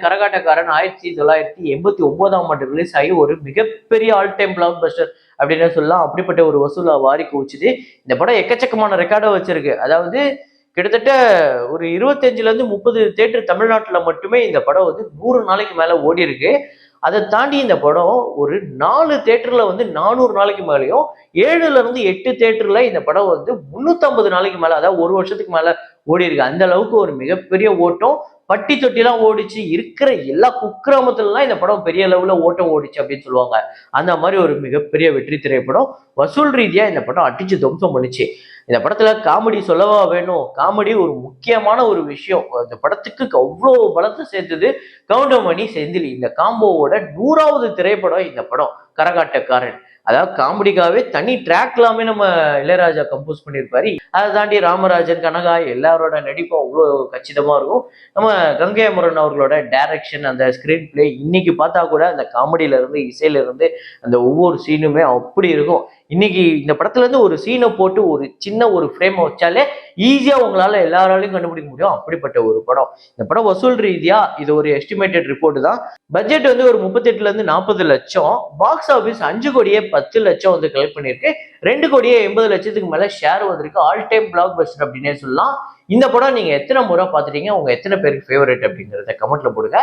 கரகாட்டக்காரன் 1989ஆம் ஆண்டு ரிலீஸ் ஆகி ஒரு மிகப்பெரிய ஆல் டைம் பிளாக் பஸ்டர் அப்படின்னு சொல்லலாம். அப்படிப்பட்ட ஒரு வசூலை வாரி குவிச்சுது. இந்த படம் எக்கச்சக்கமான ரெக்கார்டை வச்சிருக்கு. அதாவது கிட்டத்தட்ட ஒரு 25ல இருந்து 30 தேட்டர் தமிழ்நாட்டுல மட்டுமே இந்த படம் வந்து 100 நாளைக்கு மேல ஓடி இருக்கு. அதை தாண்டி இந்த படம் ஒரு 4 தேட்டர்ல வந்து 400 நாளைக்கு மேலேயும் 7ல இருந்து 8 தேட்டர்ல இந்த படம் வந்து 350 நாளைக்கு மேல, அதாவது ஒரு வருஷத்துக்கு மேல ஓடி இருக்கு. அந்த அளவுக்கு ஒரு மிகப்பெரிய ஓட்டம். பட்டி தொட்டிலாம் ஓடிச்சு. இருக்கிற எல்லா குக்கிராமத்துலலாம் இந்த படம் பெரிய லெவல்ல ஓட்டம் ஓடிச்சு அப்படின்னு சொல்லுவாங்க. அந்த மாதிரி ஒரு மிகப்பெரிய வெற்றி திரைப்படம். வசூல் ரீதியா இந்த படம் அடிச்சு துவம்சம் பண்ணுச்சு. இந்த படத்துல காமெடி சொல்லவா வேணும்? காமெடி ஒரு முக்கியமான ஒரு விஷயம். இந்த படத்துக்கு அவ்வளோ பலத்தை சேர்த்தது கவுண்டமணி செந்தில். இந்த காம்போவோட 100வது திரைப்படம் இந்த படம் கரகாட்டக்காரன். அதாவது காமெடிக்காகவே தனி ட்ராக் எல்லாமே நம்ம இளையராஜா கம்போஸ் பண்ணியிருப்பாரு. அதை தாண்டி ராமராஜன், கனகா எல்லாரோட நடிப்பும் அவ்வளோ கச்சிதமா இருக்கும். நம்ம கங்கை அமரன் அவர்களோட டைரக்ஷன், அந்த ஸ்கிரீன் பிளே இன்னைக்கு பார்த்தா கூட அந்த காமெடியில இருந்து இசையில இருந்து அந்த ஒவ்வொரு சீனுமே அப்படி இருக்கும். இன்னைக்கு இந்த படத்துல இருந்து ஒரு சீனை போட்டு ஒரு சின்ன ஒரு ஃப்ரேமை வச்சாலே ஈஸியா உங்களால எல்லாராலையும் கண்டுபிடிக்க முடியும். அப்படிப்பட்ட ஒரு படம். இந்த படம் வசூல் ரீதியா இது ஒரு எஸ்டிமேட்டட் ரிப்போர்ட் தான். பட்ஜெட் வந்து ஒரு 38ல இருந்து 40 லட்சம். பாக்ஸ் ஆபீஸ் 5 கோடியே 10 லட்சம் வந்து கலெக்ட் பண்ணிருக்கு. 2 கோடியே 80 லட்சத்துக்கு மேல ஷேர் வந்திருக்கு. ஆல் டைம் பிளாக் பஸ்டர் அப்படின்னே சொல்லலாம். இந்த படம் நீங்க எத்தனை முறை பார்த்துட்டீங்க? உங்க எத்தனை பேருக்கு ஃபேவரட் அப்படிங்கிறத கமெண்ட்ல போடுங்க.